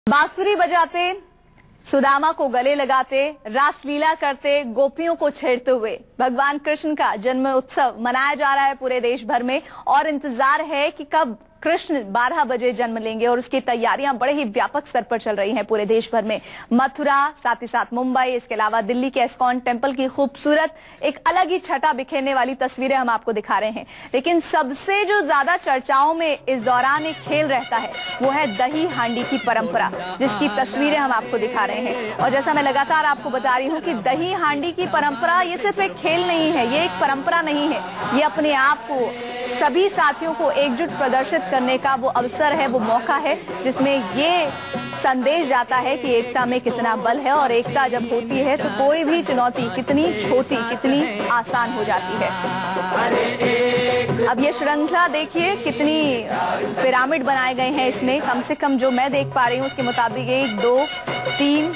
बांसुरी बजाते, सुदामा को गले लगाते, रासलीला करते, गोपियों को छेड़ते हुए भगवान कृष्ण का जन्म उत्सव मनाया जा रहा है पूरे देश भर में। और इंतजार है कि कब कृष्ण 12 बजे जन्म लेंगे और उसकी तैयारियां बड़े ही व्यापक स्तर पर चल रही हैं पूरे देश भर में। मथुरा, साथ ही साथ मुंबई, इसके अलावा दिल्ली के इस्कॉन टेम्पल की खूबसूरत एक अलग ही छटा बिखेरने वाली तस्वीरें हम आपको दिखा रहे हैं। लेकिन सबसे जो ज्यादा चर्चाओं में इस दौरान एक खेल रहता है वो है दही हांडी की परंपरा, जिसकी तस्वीरें हम आपको दिखा रहे हैं। और जैसा मैं लगातार आपको बता रही हूँ कि दही हांडी की परंपरा ये सिर्फ एक खेल नहीं है, ये एक परंपरा नहीं है, ये अपने आप को सभी साथियों को एकजुट प्रदर्शित करने का वो अवसर है, वो मौका है, जिसमें ये संदेश जाता है कि एकता में कितना बल है और एकता जब होती है तो कोई भी चुनौती कितनी छोटी, कितनी आसान हो जाती है। अब ये श्रृंखला देखिए, कितनी पिरामिड बनाए गए हैं इसमें। कम से कम जो मैं देख पा रही हूँ उसके मुताबिक 1, 2, 3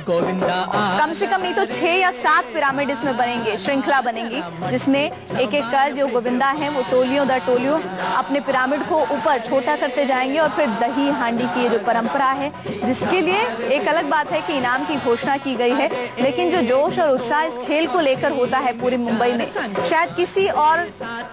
कम से कम नहीं तो 6 या 7 पिरामिड इसमें बनेंगे, श्रृंखला बनेंगी, जिसमें एक एक कर जो गोविंदा हैं वो टोलियों दर टोलियों अपने पिरामिड को ऊपर छोटा करते जाएंगे। और फिर दही हांडी की ये जो परंपरा है, जिसके लिए एक अलग बात है कि इनाम की घोषणा की गई है, लेकिन जो जोश और उत्साह इस खेल को लेकर होता है पूरे मुंबई में, शायद किसी और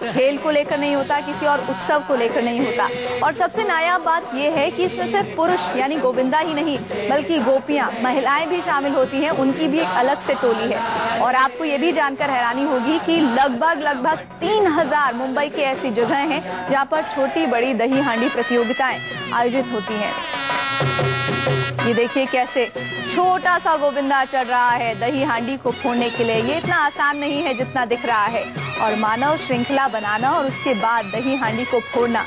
खेल को लेकर नहीं होता, किसी और उत्सव को लेकर नहीं होता। और सबसे नायाब बात यह है कि इसमें सिर्फ पुरुष यानी गोविंदा ही नहीं, बल्कि गोपियां, महिलाएं भी शामिल होती हैं, उनकी भी एक अलग से टोली है। और आपको ये भी जानकर हैरानी होगी कि लगभग 3000 मुंबई की ऐसी जगह हैं जहां पर छोटी बड़ी दही हांडी प्रतियोगिताएं आयोजित होती हैं। ये देखिए कैसे छोटा सा गोविंदा चढ़ रहा है दही हांडी को फोड़ने के लिए। ये इतना आसान नहीं है जितना दिख रहा है, और मानव श्रृंखला बनाना और उसके बाद दही हांडी को फोड़ना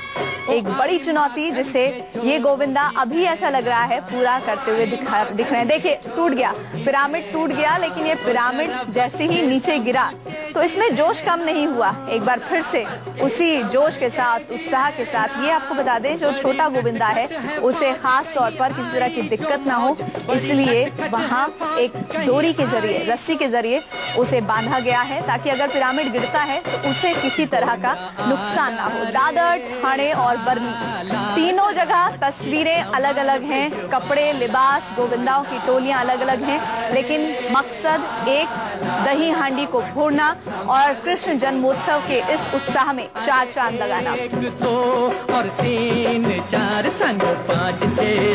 एक बड़ी चुनौती, जिसे ये गोविंदा अभी ऐसा लग रहा है पूरा करते हुए दिख रहे हैं। देखिए टूट गया, पिरामिड टूट गया, लेकिन ये पिरामिड जैसे ही नीचे गिरा तो इसमें जोश कम नहीं हुआ। एक बार फिर से उसी जोश के साथ, उत्साह के साथ, ये आपको बता दें जो छोटा गोविंदा है उसे खास तौर पर किसी तरह की दिक्कत ना हो, इसलिए वहां एक डोरी के जरिए, रस्सी के जरिए उसे बांधा गया है, ताकि अगर पिरामिड गिरता है तो उसे किसी तरह का नुकसान ना हो। दादर, ठाणे और बरनी तीनों जगह तस्वीरें अलग अलग हैं, कपड़े, लिबास, गोविंदाओं की टोलियां अलग अलग हैं, लेकिन मकसद एक, दही हांडी को फोड़ना और कृष्ण जन्मोत्सव के इस उत्साह में 4 चांद लगाना।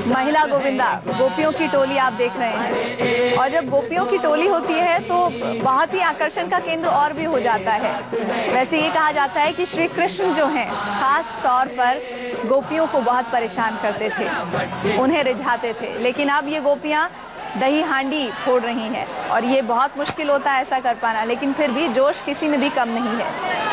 महिला गोविंदा, गोपियों की टोली आप देख रहे हैं, और जब गोपियों की टोली होती है तो बहुत ही आकर्षण का केंद्र और भी हो जाता है। वैसे ये कहा जाता है कि श्री कृष्ण जो हैं खास तौर पर गोपियों को बहुत परेशान करते थे, उन्हें रिझाते थे, लेकिन अब ये गोपियां दही हांडी फोड़ रही हैं और ये बहुत मुश्किल होता है ऐसा कर पाना, लेकिन फिर भी जोश किसी में भी कम नहीं है।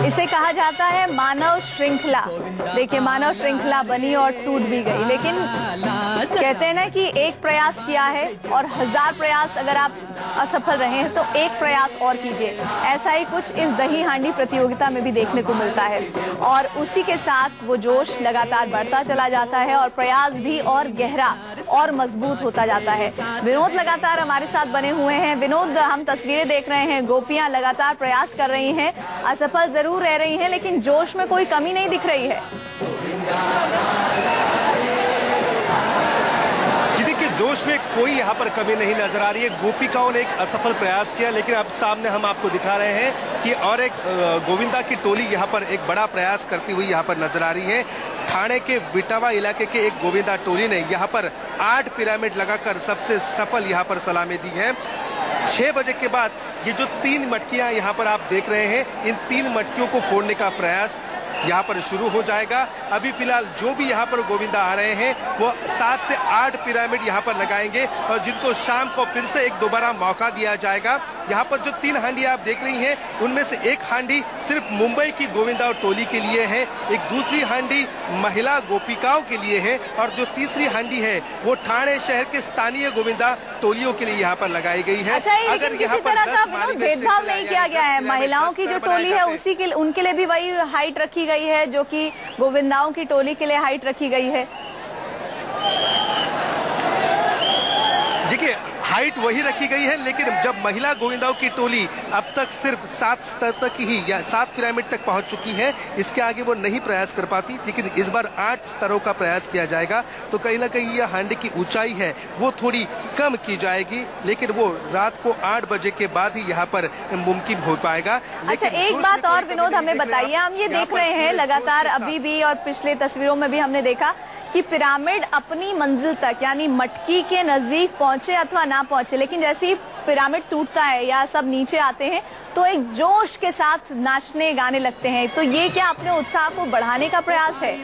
इसे कहा जाता है मानव श्रृंखला। देखिए मानव श्रृंखला बनी और टूट भी गई, लेकिन कहते हैं ना कि एक प्रयास किया है और 1000 प्रयास अगर आप असफल रहे हैं तो एक प्रयास और कीजिए। ऐसा ही कुछ इस दही हांडी प्रतियोगिता में भी देखने को मिलता है, और उसी के साथ वो जोश लगातार बढ़ता चला जाता है और प्रयास भी और गहरा और मजबूत होता जाता है। विनोद लगातार हमारे साथ बने हुए हैं। विनोद, हम तस्वीरें देख रहे हैं, गोपियां लगातार प्रयास कर रही हैं, असफल जरूर रह रही हैं, लेकिन जोश में कोई कमी नहीं दिख रही है। जोश में कोई यहाँ पर कमी नहीं नजर आ रही है। गोपिकाओं ने एक असफल प्रयास किया, लेकिन अब सामने हम आपको दिखा रहे हैं कि और एक गोविंदा की टोली यहाँ पर एक बड़ा प्रयास करती हुई यहाँ पर नजर आ रही है। ठाणे के विटावा इलाके के एक गोविंदा टोली ने यहाँ पर 8 पिरामिड लगाकर सबसे सफल यहाँ पर सलामी दी है। 6 बजे के बाद ये जो 3 मटकियां यहाँ पर आप देख रहे हैं, इन 3 मटकियों को फोड़ने का प्रयास यहाँ पर शुरू हो जाएगा। अभी फिलहाल जो भी यहाँ पर गोविंदा आ रहे हैं वो 7 से 8 पिरामिड यहाँ पर लगाएंगे, और जिनको शाम को फिर से एक दोबारा मौका दिया जाएगा। यहाँ पर जो 3 हांडी आप देख रही हैं, उनमें से एक हांडी सिर्फ मुंबई की गोविंदा टोली के लिए है, एक दूसरी हांडी महिला गोपिकाओं के लिए है, और जो तीसरी हांडी है वो ठाणे शहर के स्थानीय गोविंदा टोलियों के लिए यहाँ पर लगाई गई है। अच्छा, अगर किसी तरह का भेदभाव नहीं किया गया है, महिलाओं की जो टोली है उसी के उनके लिए भी वही हाइट रखी गई है जो कि गोविंदाओं की टोली के लिए हाइट रखी गई है? देखिए, हाइट वही रखी गई है, लेकिन जब महिला गोविंदाओं की टोली अब तक सिर्फ 7 स्तर तक ही या 7 पिरामिड तक पहुंच चुकी है, इसके आगे वो नहीं प्रयास कर पाती, लेकिन इस बार 8 स्तरों का प्रयास किया जाएगा। तो कहीं ना कहीं यह हांडी की ऊंचाई है वो थोड़ी कम की जाएगी, लेकिन वो रात को 8 बजे के बाद ही यहाँ पर मुमकिन हो पाएगा। अच्छा, एक बात और विनोद हमें बताइए, हम ये देख रहे हैं लगातार अभी भी और पिछले तस्वीरों में भी हमने देखा कि पिरामिड अपनी मंजिल तक यानी मटकी के नजदीक पहुंचे अथवा ना पहुंचे, लेकिन जैसे ही पिरामिड टूटता है या सब नीचे आते हैं तो एक जोश के साथ नाचने गाने लगते हैं। तो ये क्या अपने उत्साह को बढ़ाने का प्रयास है?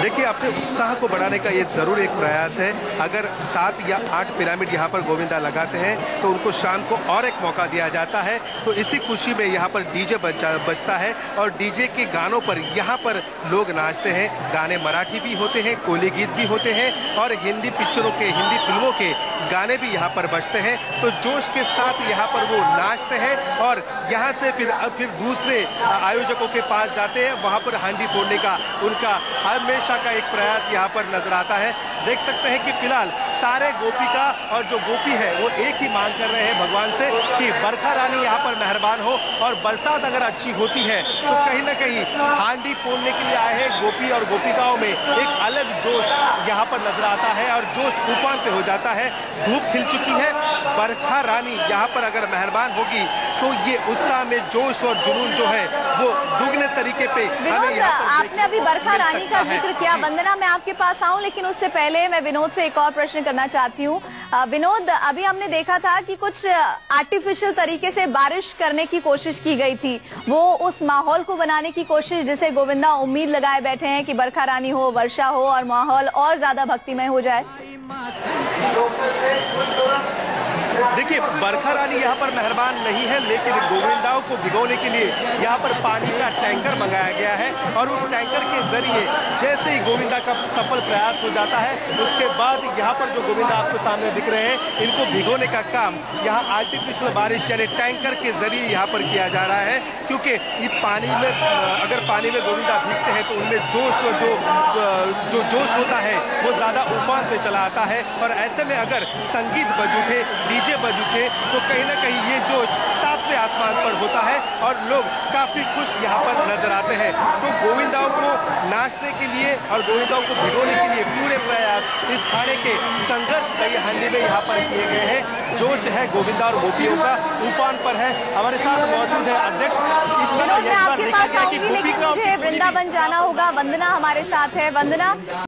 देखिए, अपने उत्साह को बढ़ाने का ये जरूर एक प्रयास है। अगर 7 या 8 पिरामिड यहाँ पर गोविंदा लगाते हैं तो उनको शाम को और एक मौका दिया जाता है। तो इसी खुशी में यहाँ पर डीजे बजता है और डीजे के गानों पर यहाँ पर लोग नाचते हैं। गाने मराठी भी होते हैं, कोली गीत भी होते हैं और हिंदी पिक्चरों के, हिंदी फिल्मों के गाने भी यहाँ पर बजते हैं। तो जोश के साथ यहाँ पर वो नाचते हैं और यहाँ से फिर दूसरे आयोजकों के पास जाते हैं। वहाँ पर हांडी फोड़ने का उनका हमेशा का एक प्रयास यहाँ पर नजर आता है। देख सकते हैं कि फिलहाल सारे गोपिका और जो गोपी है वो एक ही मांग कर रहे हैं भगवान से कि बरखा रानी यहाँ पर मेहरबान हो, और बरसात अगर अच्छी होती है तो कहीं ना कहीं हांडी फोड़ने के लिए आए हैं गोपी और गोपिकाओं में एक अलग जोश यहाँ पर नजर आता है और जोश उफान पे हो जाता है। धूप खिल चुकी है, बरखा रानी यहाँ पर अगर मेहरबान होगी तो ये उत्साह में जोश और जुनून जो है वो दुगने तरीके पे हमें यहाँ पर आपने अभी बरखा रानी का जिक्र किया। वंदना, मैं आपके पास आऊं, लेकिन उससे पहले मैं विनोद से एक और प्रश्न करना चाहती हूँ। विनोद, अभी हमने देखा था कि कुछ आर्टिफिशियल तरीके से बारिश करने की कोशिश की गई थी, वो उस माहौल को बनाने की कोशिश जिसे गोविंदा उम्मीद लगाए बैठे हैं कि बरखा रानी हो, वर्षा हो और माहौल और ज्यादा भक्तिमय हो जाए। देखिए, बरखा रानी यहाँ पर मेहरबान नहीं है, लेकिन गोविंदाओं को भिगोने के लिए यहाँ पर पानी का टैंकर मंगाया गया है और उस टैंकर के जरिए जैसे ही गोविंदा का सफल प्रयास हो जाता है उसके बाद यहाँ पर जो गोविंदा आपको सामने दिख रहे हैं इनको भिगोने का काम यहाँ आर्टिफिशियल बारिश यानी टैंकर के जरिए यहाँ पर किया जा रहा है। क्योंकि ये पानी में अगर पानी में गोविंदा भीगते हैं तो उनमें जोश जो जोश होता है वो ज्यादा उफान पे चला आता है, और ऐसे में अगर संगीत बज उठे, डीजे बज उठे तो कहीं ना कहीं ये जोश 7वें आसमान पर होता है और लोग काफी खुश यहाँ पर नजर आते हैं। तो गोविंदाओं को नाचने के लिए और गोविंदाओं को भिगोने के लिए पूरे प्रयास इस ठाणे के संघर्ष दही हांडी में यहाँ पर किए गए हैं। जोश है गोविंदा और गोपियों का उफान पर है। हमारे साथ मौजूद है अध्यक्ष। इसमें आपके पास आऊंगी, लेकिन मुझे वृंदावन जाना होगा। वंदना हमारे साथ है। वंदना,